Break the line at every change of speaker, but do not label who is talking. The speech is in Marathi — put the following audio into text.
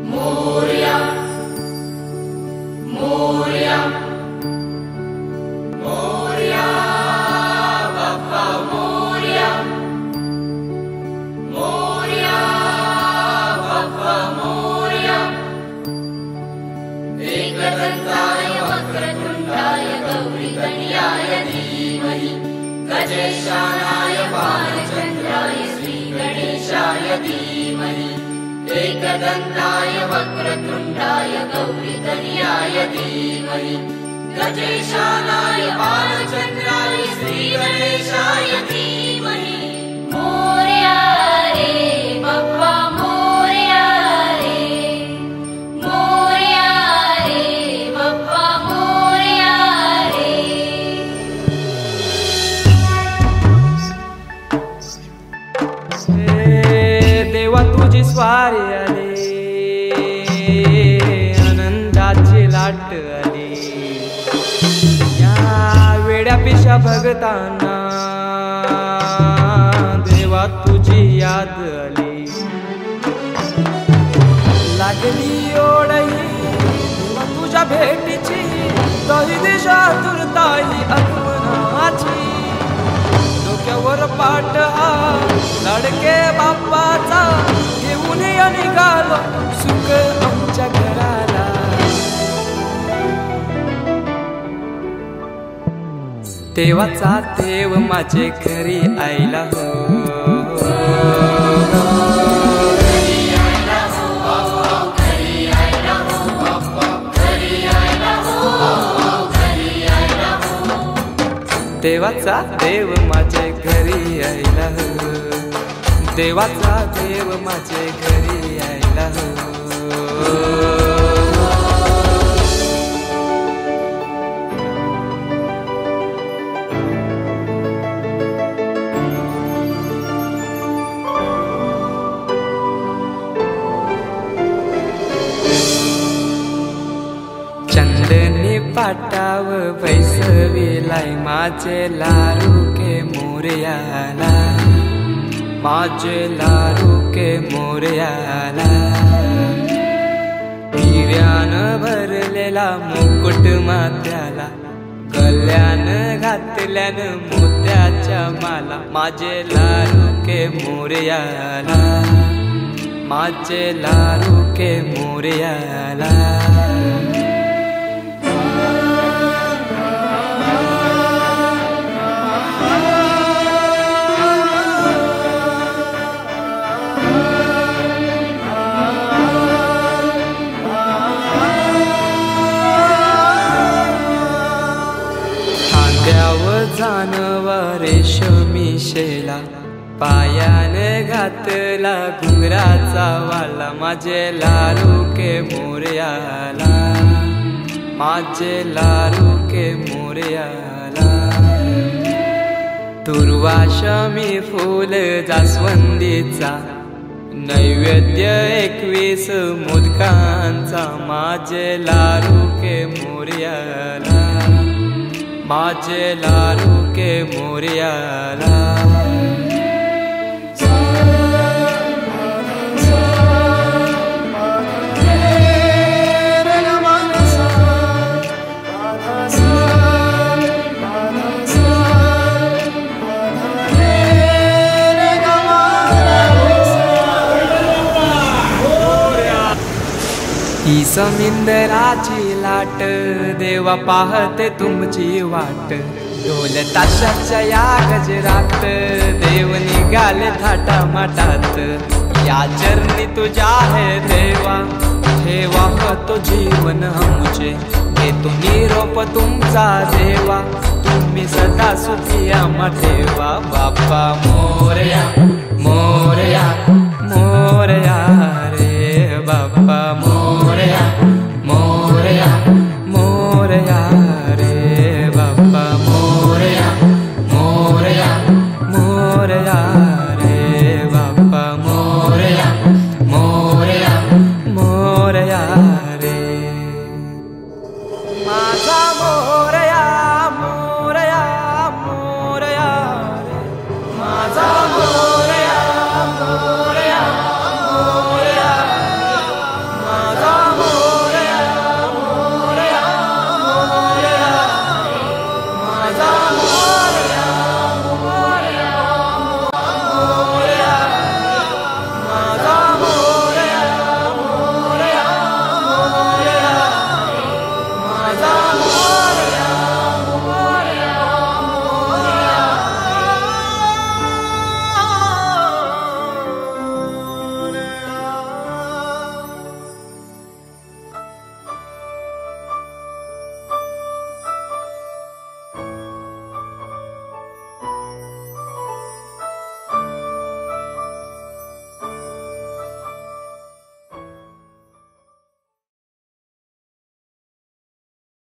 मोरया मोरया मोरया बाप्पा मोरया मोरया बाप्पा मोरया एकदंताय वक्रतुंडाय गौरीतनयाय धीमहि गजेशानाय बालचंद्राय श्रीगणेशाय धीमहि एकदंताय वक्रतुंडाय गौरीतनयाय धीमहि गजेशानाय बालचंद्राय श्रीगणेशाय धीमहि। मोरया रे बाप्पा मोरया रे मोरया रे बाप्पा मोरया रे।
देवा तुझी स्वारी आली, आनंदाची लाट आली, या वेड्या पिशा भगतांना देवा तुझी याद आली। लागली ओढही देवा तुझ्या भेटीची, दही दिशा तुरताई आगमनाची। डोक्यावर पाट हा लाडके बाप्पाचा, घेऊन निघालो सुख आमच्या घराला। देवाचा देव माझे घरी आयला हो, देवाचा देव माझे घरी आयला हो, देवाचा देव माझे घरी आयला हो। चंदनी पाटाव बैसविलाय माझे लारू के मोरयाला, माझे लारू के मोरयाला। हिऱ्यान भरलेला मुकुट माथ्याला, गल्यान घातल्यान मोत्याच्या माला। माझे लारू के मोरयाला, माझे लारू के मोरयाला। जानवा रेशमी शेला, पायान घातला घुंगराचा वाला। माझे लारू के मोरयाला, माझे लारू के मोरयाला। दुर्वाशमी फूल जास्वंदीचा, नैवेद्य 21 मोदकांचा। माझे लारू के मोरयाला, माझे लारू के मोरयाला। ही समिंदराची लाट, देवा पाहते तुमची वाट। ढोल ताशाच्या या गजरात, देव निघाले थाटा माटात। या चरणी तुझ्या है देवा, ठेवा तो जीवन आमचे। घेतो निरोप तुमचा देवा, तुम्ही सदा सुखी आम्हा ठेवा। बाप्पा मोरया।